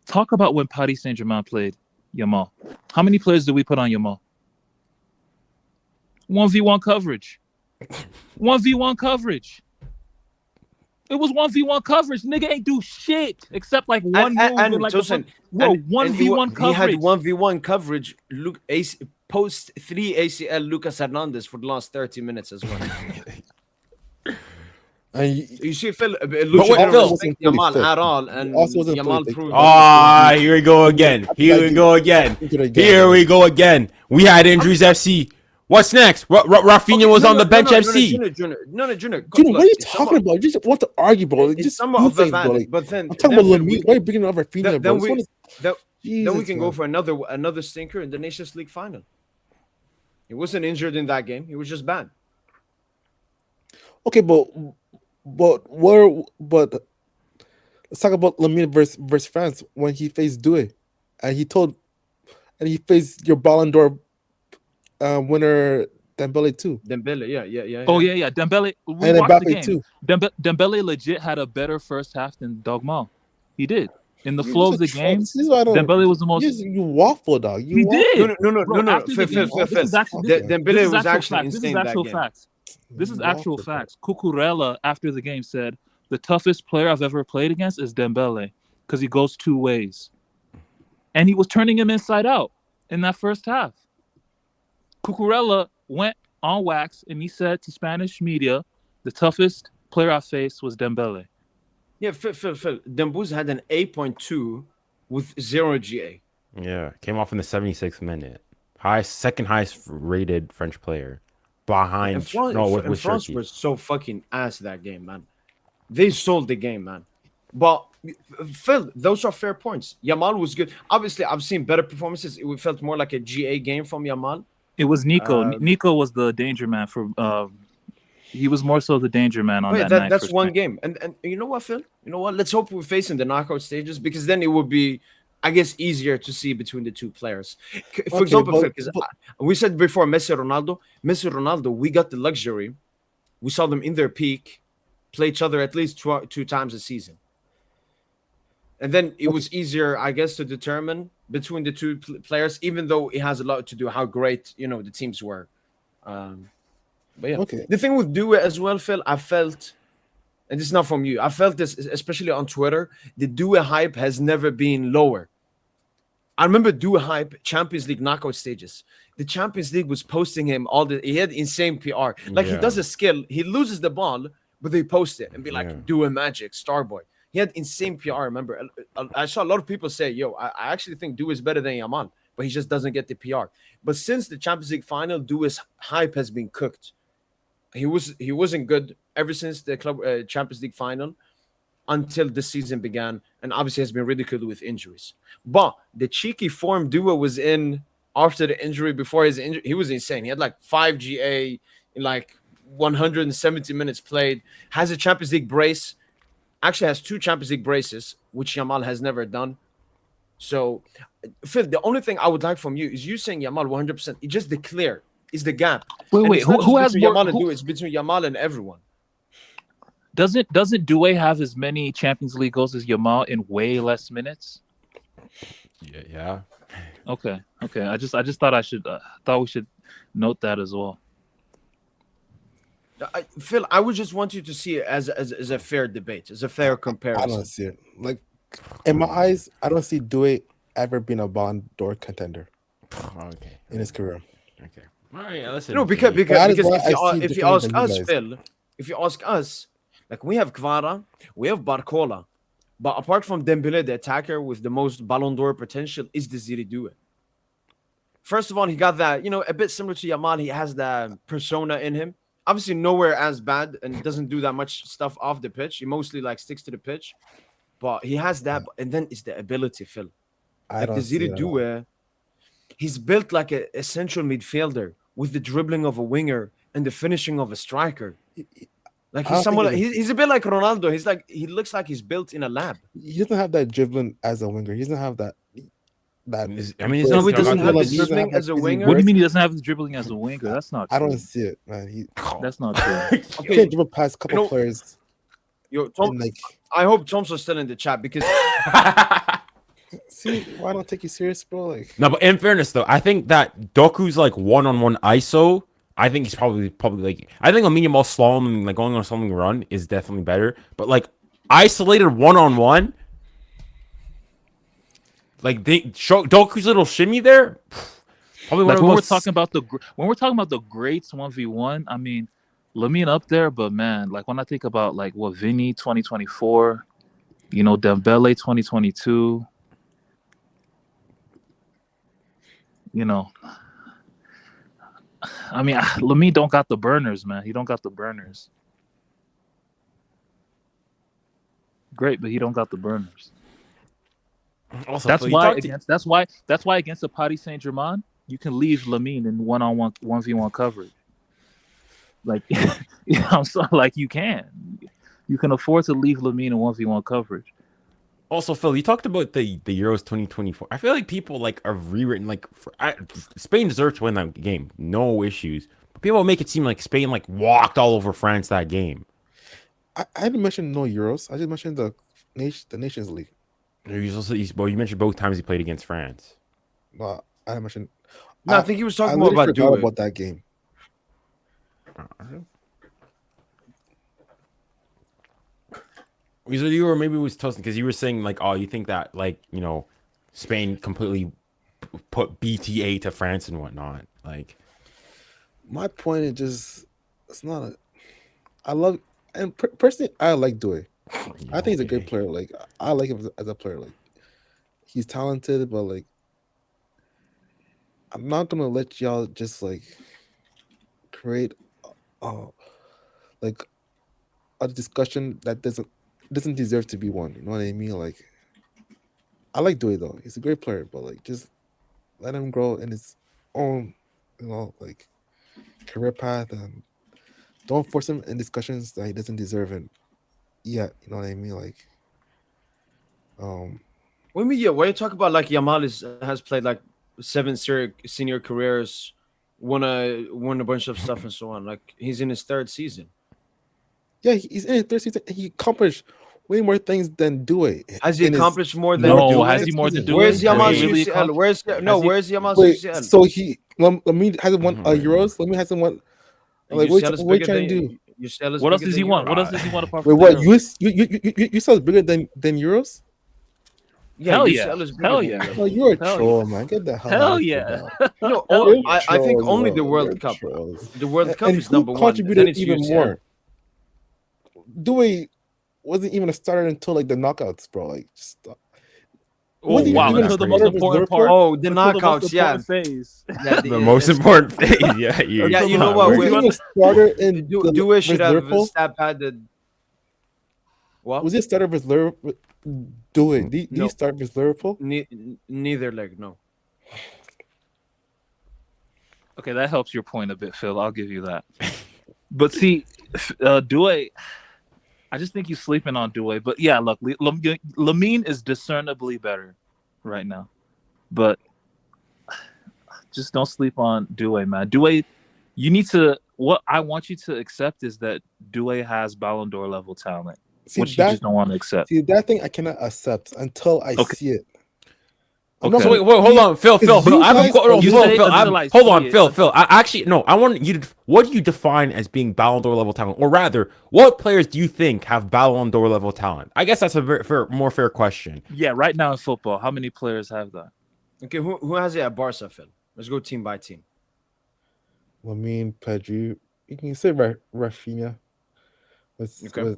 Talk about when Paris Saint-Germain played Yamal. How many players did we put on Yamal? 1v1 coverage. 1v1 coverage. It was 1v1 coverage. Nigga ain't do shit except like one move and in like Tosin, bro, and 1v1 he had coverage. 1v1 coverage. Look, post 3 ACL Lucas Hernandez for the last 30 minutes as well. And You see, Phil, wait, Lucio didn't Phil. respect Yamal Fit. at all, and also wasn't fully Yamal fit. proved. Ah, here we go again. Here we go again. We had injuries, FC. What's next? Rafinha was on the bench, FC. Junior, Dude, look, what are you it's talking about? You just want to argue, bro. Like, It's just somewhat do of a things, bro. valid, Like, but then I'm talking then about Phil, Lamine. Why are you bringing up Rafinha, then bro? we then we can go man. for another stinker in the Nations League final. He wasn't injured in that game. He was just bad. Okay, but let's talk about Lamine versus France when he faced Doue, and he faced your Ballon d'Or winner Dembele too, Dembele, yeah. Oh yeah. Dembele, we and watched the Mbappe game. too. Dembele legit had a better first half than Dogmal. He did. In the You're flow just of the a troll. game, This is why I don't. Dembele was the most. You waffle, dog. You He waffle. did. No. After the Phil. game, this is actually this Dembele is was actual actually facts. This is insane that actual game. facts. This is You actual waffle, bro. facts. Cucurella after the game said the toughest player I've ever played against is Dembele because he goes two ways, and he was turning him inside out in that first half. Cucurella went on wax and he said to Spanish media, the toughest player I faced was Dembele. Yeah, Phil. Dembouz had an 8.2 with 0 GA. Yeah, came off in the 76th minute. Second highest rated French player, behind And France, with France Turkey. were so fucking ass that game, man. They sold the game, man. But Phil, those are fair points. Yamal was good. Obviously, I've seen better performances. It felt more like a GA game from Yamal. It was Nico. Nico was the danger man for. He was more so the danger man on that night. That's one game. And you know what, Phil? You know what? Let's hope we're facing the knockout stages because then it would be, I guess, easier to see between the two players. For example, Phil, because we said before Messi, Ronaldo, we got the luxury. We saw them in their peak, play each other at least two times a season. And then it was easier, I guess, to determine between the two players, even though it has a lot to do how great, the teams were. But yeah, the thing with Doue as well, Phil, I felt, and this is not from you, I felt this, especially on Twitter, the Doue hype has never been lower. I remember Doue hype, Champions League knockout stages. The Champions League was posting him he had insane PR. Like he does a skill, he loses the ball, but they post it and be like, Doue magic, Starboy. He had insane PR, I remember. I saw a lot of people say, I actually think Doue is better than Yamal, but he just doesn't get the PR. But since the Champions League final, Doue's hype has been cooked. He wasn't good ever since the club Champions League final until the season began, and obviously has been ridiculed with injuries. But the cheeky form Doue was in after the injury, before his injury, he was insane. He had like 5 GA in like 170 minutes played, has a Champions League brace, actually has 2 Champions League braces, which Yamal has never done. So, Phil, the only thing I would like from you is you saying Yamal 100%. It's just the clear. Is the gap. Wait, who has more? Yamal and Doue, it's between Yamal and everyone. Doesn't Doue have as many Champions League goals as Yamal in way less minutes? Yeah. Okay. I just thought we should note that as well. Phil, I would just want you to see it as a fair debate, as a fair comparison. I don't see it. Like in my eyes, I don't see Doue ever being a Ballon d'Or contender. Okay. In his career. Okay. All right, listen. No, because if you ask us, Phil, if you ask us, like we have Kvara, we have Barcola, but apart from Dembele, the attacker with the most Ballon d'Or potential is Desire Doue. First of all, he got that, a bit similar to Yamal. He has that persona in him. Obviously, nowhere as bad and doesn't do that much stuff off the pitch. He mostly sticks to the pitch, but he has that. And then it's the ability, Phil. Like Desire Doue, he's built like a central midfielder with the dribbling of a winger and the finishing of a striker. Like he's a bit like Ronaldo. He looks like he's built in a lab. He doesn't have that dribbling as a winger. He doesn't have that. that. I mean, he's But not So he talking doesn't about have that. the dribbling as a What winger. do you mean he doesn't have the dribbling as a winger? That's not true. I don't see it, man. He That's not true. you Okay, can't dribble past a couple know- players yo, Tom, and like. I hope Thompson's still in the chat because See, why don't take you serious, bro? Like, No, but in fairness though, I think that Doku's like one-on-one ISO. I think he's probably like I think a medium ball slalom and like going on something run is definitely better. But like isolated one-on-one, like Doku's little shimmy there, probably one Like of when the we're most. talking about the greats 1v1, I mean, Lamine up there, but man, like when I think about like what Vinny 2024, Dembele 2022, I mean, Lamine don't got the burners, man. He don't got the burners. Great, but he don't got the burners. Also, That's Phil, you why talked to- against the Paris Saint-Germain, you can leave Lamine in one-on-one 1v1 coverage. Like I'm sorry, like you can afford to leave Lamine in 1v1 coverage. Also, Phil, you talked about the Euros 2024. I feel like people like are rewritten like Spain deserved to win that game, no issues. But people make it seem like Spain like walked all over France that game. I didn't mention no Euros. I just mentioned the Nations League. You mentioned both times he played against France. But I didn't mention. no, I think he was talking I more literally about forgot Due. about that game. Was it you or maybe it was Tosin? Because you were saying like, oh, you think that like Spain completely put BTA to France and whatnot. Like, My point is just it's not a. I love and personally I like Due. I think he's a great player. Like I like him as a player. Like he's talented, but like I'm not gonna let y'all just like create like a discussion that doesn't deserve to be one. You know what I mean? Like I like Due though. He's a great player, but like just let him grow in his own, like career path and don't force him in discussions that he doesn't deserve in yet. You know what I mean? Like When you talk about like Yamal has played like 7 senior careers, won a bunch of stuff and so on. Like he's in his 3rd season. yeah, he's in his 3rd season. He accomplished way more things than Due. Has he in his- accomplished more than No, Due? has he more than Due? Where's Has Yamal's he really UCL? accomplished- Where's Yamal's Wait, UCL? so Lamine hasn't won Euros. Lamine hasn't won. Like what UCL is you bigger trying to than- do? UCL is What else bigger does he than want? Europe. What else does he want apart Wait, from what? the You saw it's bigger than Euros? Yeah, Hell UCL yeah. is bigger Hell than yeah. Europe. Oh, you're a Hell troll, man. Get the hell out Hell of here, yeah. bro. You know, Hell I think Trolls, only the bro. World You're Cup. trolls. The World Cup And is who number one. Then contributed it's even UCL. more? Due wasn't even a starter until like the knockouts, bro. Like, stop. Oh, Wasn't wow, even until a the starter most of his important Liverpool? part. Oh, the Until the most knockouts, yeah. important phase. Yeah, the most it's- important thing. Yeah, Yeah, you know what, Wasn't we- even a starter in the Due should with have Liverpool? stat padded. What? Was he a starter with Liverpool? Did he No. start with Liverpool? Neither leg, no. Okay, that helps your point a bit, Phil. I'll give you that. But see, Due, I just think he's sleeping on Due. But yeah, look, Lamine is discernibly better right now. But just don't sleep on Due, man. Due, you need to. What I want you to accept is that Due has Ballon d'Or level talent, See which you just don't want to accept. See that thing I cannot accept until I Okay. see it. Okay. So wait, hold on, Phil. Because you I have a guys- qu- You Phil, say Phil, until I hold see on, it. Phil. I actually no. I want you to. What do you define as being Ballon d'Or level talent, or rather, what players do you think have Ballon d'Or level talent? I guess that's a more fair question. Yeah, right now in football, how many players have that? Okay, who has it at Barca, Phil? Let's go team by team. Lamine, Pedri, you can say Rafinha with Okay.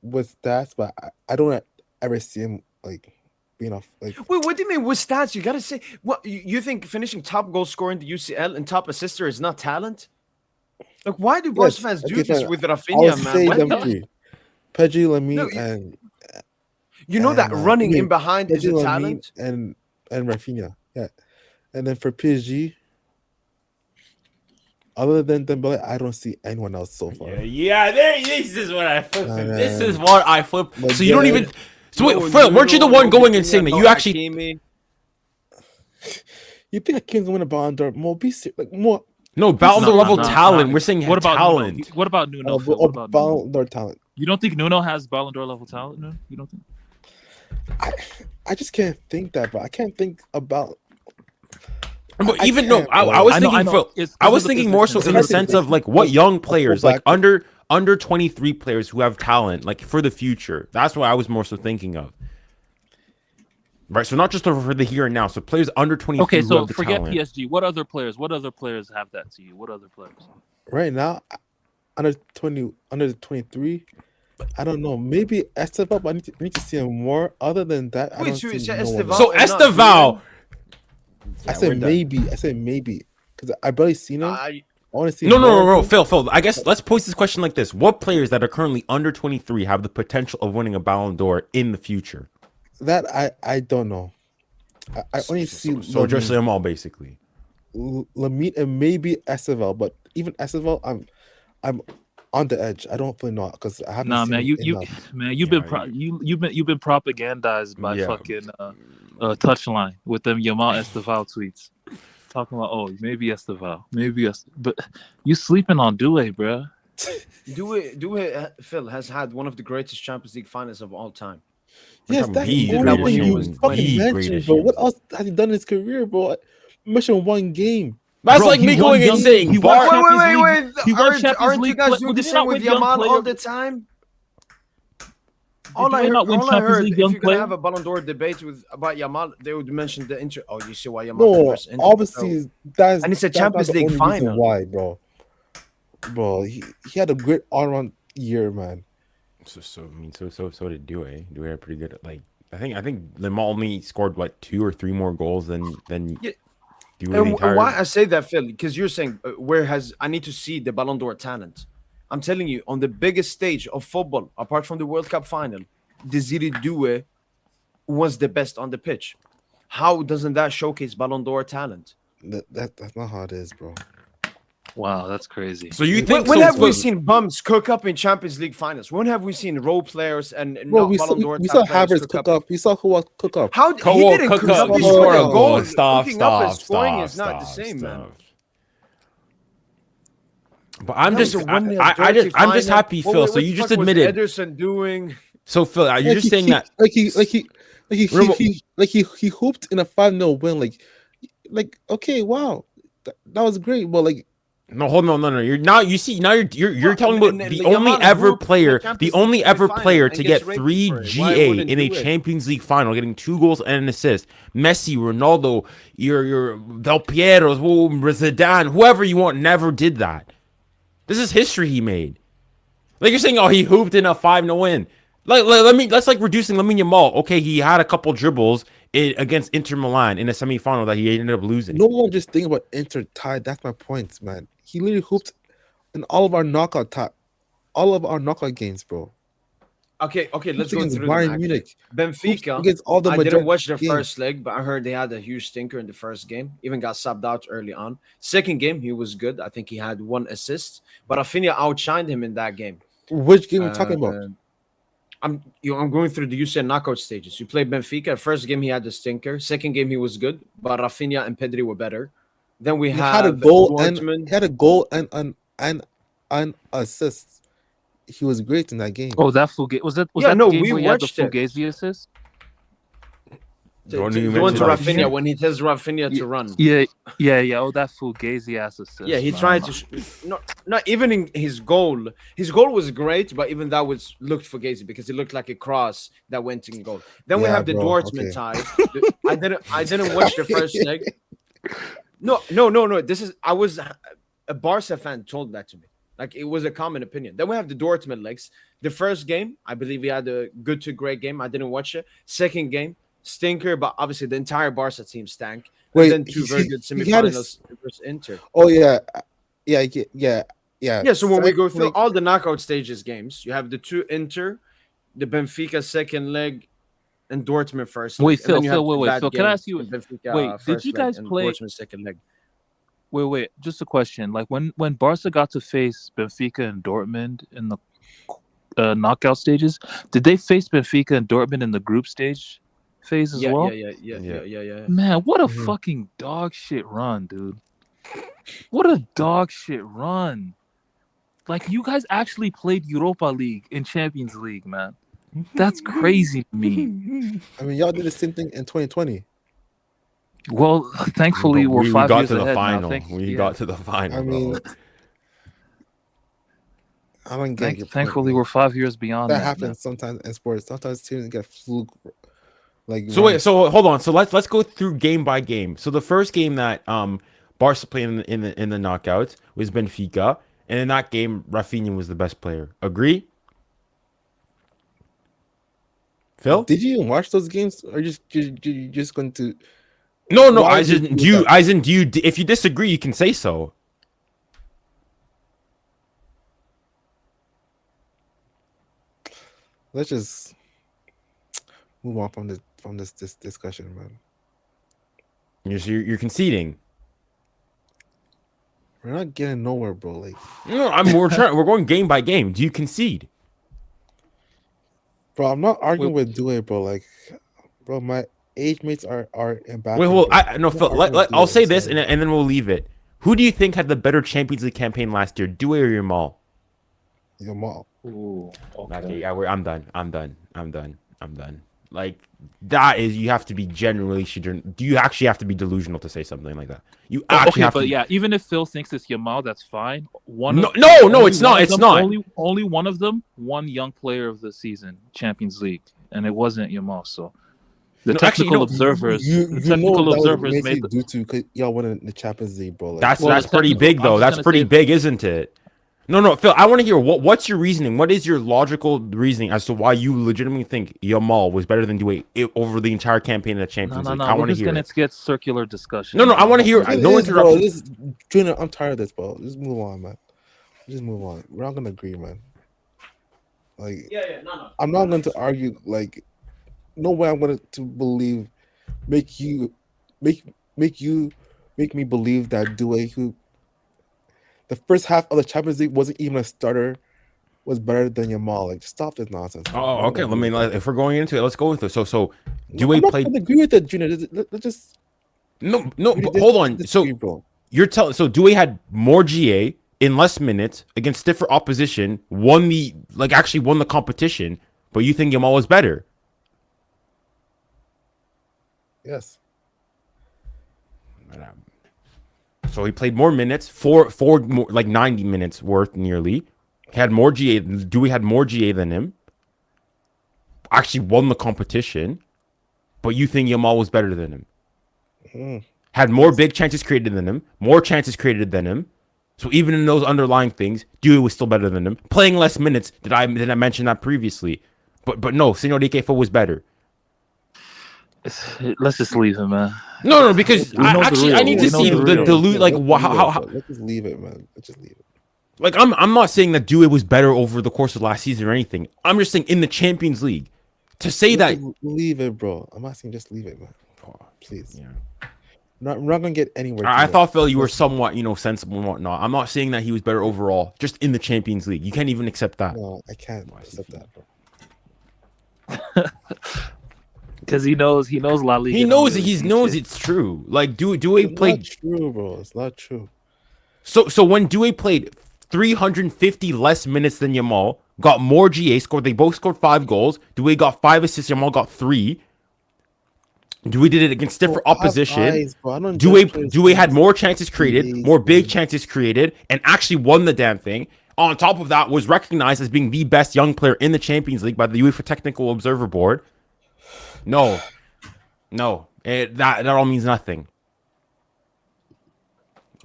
with stats, but I don't ever see him like being off like. Wait, what do you mean with stats? You gotta say what you think finishing top goal scorer in the UCL and top assister is not talent? Like, why do Barca Yes, fans do okay, this fine. with I'll Rafinha, say man? them When- three: Pedri, Lamine, No, and you know that and, running I mean, in behind is a Pedri, talent. Lamine, and Rafinha. Yeah, and then for PSG, other than Dembele, I don't see anyone else so far. This is what I flip. Nah, This nah. is what I flip. But So you don't yeah. even. So wait, No, Phil, weren't you the one going and Rafinha, saying that no you actually? Hakimi. You think Hakeem's gonna win a Ballon d'Or? More be like more. No, Ballon d'Or No, level no, talent. no. We're saying What about talent. Nuno? What about Nuno? Phil? What about Nuno? Ballon d'Or talent? You don't think Nuno has Ballon d'Or level talent? No, you don't think? I just can't think that, bro. I can't think about. But I even no, can't, I bro. was I know, thinking, I know. Phil, It's I 'cause was of the thinking more so position. in the sense of like what young players, like back. under 23 players who have talent, like for the future. That's what I was more so thinking of. Right, so not just for the here and now. So players under 23 Okay, who so have the forget talent. PSG. What other players? What other players have that to you? What other players? Right now, under 20, under 23. I don't know. Maybe Esteban, but I need to see him more. Other than that, I Wait, don't so you see say no one Esteban? else. So and not Esteval, Doué? I Yeah, said we're done. maybe. I said maybe because I barely seen him. I want to see. no, more of him. Phil. I guess let's pose this question like this: what players that are currently under 23 have the potential of winning a Ballon d'Or in the future? That I don't know. I only see So just them all basically. Lamine and maybe Esteval, but even Esteval, I'm on the edge. I don't really know because I haven't Nah, seen man, him you enough. man, you've been propagandized by Yeah. fucking touchline with them Yamal Esteval tweets talking about maybe Esteval, but you sleeping on Doué, bro. Doué, Phil has had one of the greatest Champions League finals of all time. Yes, talking that's the the only greatest thing you Champions fucking winning. mentioned, bro. What else has he done in his career, bro? Mention one game. That's Bro, like he me won going and young- saying he won Bar. Champions Wait, League. wait. He won Champions Aren't you League guys play- doing did the he same not with win young Yamal player? all the time? All I Doué heard, not win all I Champions heard, League if young you're gonna player? have a Ballon d'Or debate about Yamal, they would mention the Inter. Oh, you see why Yamal No, press Inter. obviously So- that's and it's a that's not Champions the League only reason final. why, bro. Bro, he had a great all-around year, man. So did Doué. Doué had pretty good. Like I think Lamar only scored what 2 or 3 more goals than Yeah. Doué the And entire. why I say that, Phil, because you're saying where has I need to see the Ballon d'Or talent. I'm telling you, on the biggest stage of football, apart from the World Cup final, Desire Doue was the best on the pitch. How doesn't that showcase Ballon d'Or talent? That's not how it is, bro. Wow, that's crazy. So you When, think when so, have we but- seen bums cook up in Champions League finals? When have we seen role players and Bro, not Ballon d'Or we saw players Havertz cook up. We saw who was cook up. How he Cole didn't cook cook up. up? He He scored scored a a goal. goal. Stop. Cooking up and scoring is not the same, man. But I'm That just, was a 1-0 I'm just dirty happy, final. Phil. What So the you just fuck was admitted. Ederson doing? So Phil, you're just saying that. He hooped in a 5-0 win. Like okay, wow, that was great. But like, No, hold on, no. You're now. You see, now you're talking about and the Yamal only ever hooped in the player, the Champions only League ever final player and to gets get rated 3 for it. Why GA wouldn't in a do it? Champions League final, getting 2 goals and an assist. Messi, Ronaldo, your Del Piero, Zidane, whoever you want, never did that. This is history he made. Like you're saying, oh, he hooped in a 5-0 win. That's like reducing Lamine Yamal. Okay, he had a couple dribbles against Inter Milan in a semifinal that he ended up losing. no one just think about Inter tied. That's my point, man. He literally hooped in all of our knockout games, bro. Okay, let's go Against through them. Bayern Actually. Munich, Benfica. against all the I didn't majority watch the games. first leg, but I heard they had a huge stinker in the first game. Even got subbed out early on. Second game, he was good. I think he had 1 assist, but Rafinha outshined him in that game. Which game are we talking about? I'm going through the UCL knockout stages. You played Benfica. First game he had the stinker. Second game he was good, but Rafinha and Pedri were better. Then we He had a have goal Dortmund. and assists. He was great in that game. Oh, that Fugazi was that Yeah, the no, game we where he had the watched it. Fugazi assist? The one The you one to mentioned, like- Rafinha when he tells Rafinha to run. Yeah. Oh, that Fugazi ass assist. Yeah, he man. tried to. Not even in his goal. His goal was great, but even that looked for Fugazi because it looked like a cross that went in goal. Then we Yeah, have the bro, Dortmund okay. tie. I didn't watch the first leg. No. I was a Barca fan told that to me. Like it was a common opinion. Then we have the Dortmund legs. The first game, I believe we had a good to great game. I didn't watch it. Second game, stinker, but obviously the entire Barca team stank. Wait, and then 2 very good he had semifinals versus Inter. Oh yeah. Yeah. Yeah, so when we go through Like, all the knockout stages games, you have the 2 Inter, the Benfica second leg, and Dortmund first leg. Wait, And then Phil, you have Phil, two wait, bad Phil, can I games ask you- in Benfica, wait, did first you leg guys and play- Dortmund second leg? Wait, just a question. Like when Barca got to face Benfica and Dortmund in the knockout stages, did they face Benfica and Dortmund in the group stage? phase as Yeah, well. yeah. Man, what a Mhm. fucking dog shit run, dude. What a dog shit run. Like, you guys actually played Europa League in Champions League, man. That's crazy to me. I mean, y'all did the same thing in 2020. Well, thankfully, But we're we 5 got years to the ahead now. final. We Yeah. got to the I final, mean, bro. I don't get your point. Thankfully, Like, we're 5 years beyond that that. happens Man. sometimes in sports. Sometimes teams get fluke. Like So runs. wait, so hold on. So let's go through game by game. So the first game that Barca played in the knockouts was Benfica, and in that game, Rafinha was the best player. Agree, Phil? Did you even watch those games, or you just going to? No. Why I did just you do do you. that? As in, do you? If you disagree, you can say so. Let's just move on from this discussion, man. You're conceding. We're not getting nowhere, bro. Like, No, we're going game by game. Do you concede? bro, I'm not arguing Wait. with Due, bro. Like, bro, my age mates are Mbappe, Wait, hold. bro. No, I'm not Phil. arguing with I'll Due. say I'm this, sorry, bro. and then we'll leave it. Who do you think had the better Champions League campaign last year, Due or Yamal? Yamal. Ooh, Okay, yeah, I'm done. Like that is you have to be genuinely. Do you actually have to be delusional to say something like that? You actually Okay, have but to. yeah, even if Phil thinks it's Yamal, that's fine. No, Only it's not. one of It's them- not. Only one of them won Young Player of the Season, Champions League, and it wasn't Yamal. So the No, actually, technical no. observers, You the know technical that was observers basically made the. due to because y'all won in the Champions League, bro. Like, That's Well, the pretty technical. big I'm though. just That's gonna pretty say big, isn't it? No, Phil. I want to hear what's your reasoning. What is your logical reasoning as to why you legitimately think Yamal was better than Due over the entire campaign of the Champions League? I We're want to just hear gonna it. get circular discussion. No, I want to hear. it No is, bro. interruption. This Junior, I'm tired of this, bro. Just move on, man. Just move on. We're not gonna agree, man. Like, No. I'm not going to argue. Like, no way I'm going to believe, make you, make me believe that Due, who the first half of the Champions League wasn't even a starter, was better than Yamal. Like, stop this nonsense. Bro. Oh, I'm not okay. gonna agree with that. If we're going into it, let's go into it. So No, Due I'm not played. going to agree with that, Junior. Let's just No. agree But to hold on. So disagree, bro. you're telling. So Due had more GA in less minutes against stiffer opposition. Actually won the competition. But you think Yamal was better? Yes. So he played more minutes, four more, like 90 minutes worth nearly. He had more GA. Dewey had more GA than him. Actually won the competition. But you think Yamal was better than him? Mm. Had more big chances created than him. More chances created than him. So even in those underlying things, Dewey was still better than him. Playing less minutes. Did I mention that previously? But no, Senor Dikefo was better. Let's just leave him, man. No, because We know the I real. need We to know see the the real. dilute like Let's leave it, how bro. Let's just leave it, man. Let's just leave it. like I'm not saying that Dewey was better over the course of last season or anything. I'm just saying in the Champions League to say that. Let's just leave it, bro. I'm asking, just leave it, man. Please. Yeah. We're not gonna get anywhere. I Junior. thought Phil, you were somewhat sensible and whatnot. I'm not saying that he was better overall, just in the Champions League. You can't even accept that. No, I can't accept that, bro. Because he knows La Liga. He knows don't it. really He teach knows it. it's true. Like Dewey It's played. not true, bro. It's not true. So when Dewey played 350 less minutes than Yamal, got more GA, scored. They both scored 5 goals. Dewey got 5 assists. Yamal got 3. Dewey did it against different Bro, I have opposition. eyes, bro. I don't judge players Dewey had based more chances created, GAs, more big man. chances created, and actually won the damn thing. On top of that, was recognized as being the best young player in the Champions League by the UEFA Technical Observer Board. No, that all means nothing.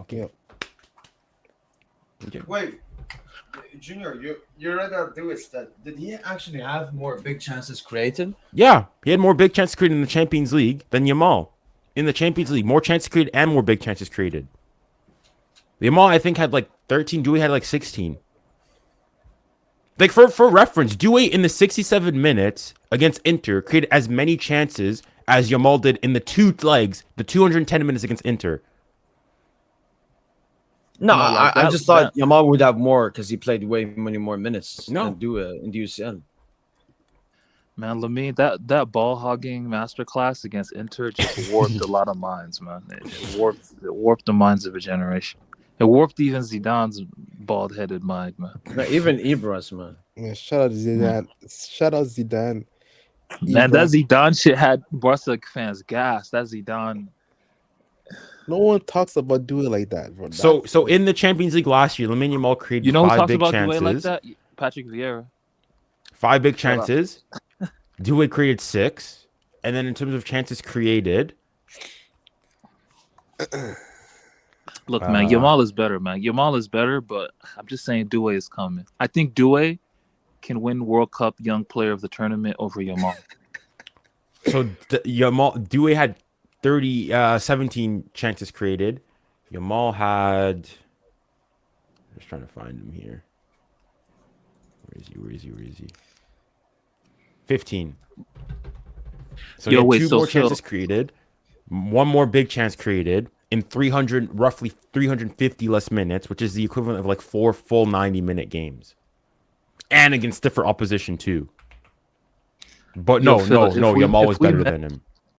Okay. Yeah. Wait, Junior, you read that do is that did he actually have more big chances created? Yeah, he had more big chances created in the Champions League than Yamal. In the Champions League, more chances created and more big chances created. Yamal, I think, had like 13. Dewey had like 16. Like for reference, Dewey in the 67 minutes against Inter created as many chances as Yamal did in the 2 legs, the 210 minutes against Inter. No, No, like I that- just thought Yamal would have more because he played way many more minutes No. than do in the UCL. Man, Lamine, that ball hogging masterclass against Inter just warped a lot of minds, man. It warped the minds of a generation. It warped even Zidane's bald headed mind, man. Not even Ibra's, man. Man, shout out Zidane. Shout out Zidane. Man, that Ibra. Zidane shit had Barca fans gassed. That Zidane. No one talks about doing it like that, bro. So in the Champions League last year, Lamine Yamal created You know who five talks big about Doué like chances. that? Patrick Vieira. Five big Shut up. chances. Doué created 6. And then in terms of chances created, Look, man, Yamal is better, man. Yamal is better, but I'm just saying Doué is coming. I think Doué can win World Cup Young Player of the Tournament over Yamal. so Yamal Doué had 17 chances created. Yamal had. I'm just trying to find him here. Where is he? 15. So he Yo, had wait, 2 so more Phil- chances created, 1 more big chance created in roughly 350 less minutes, which is the equivalent of like 4 full 90-minute games, and against different opposition too. But Yo, no, Phil, Yamal was better than him.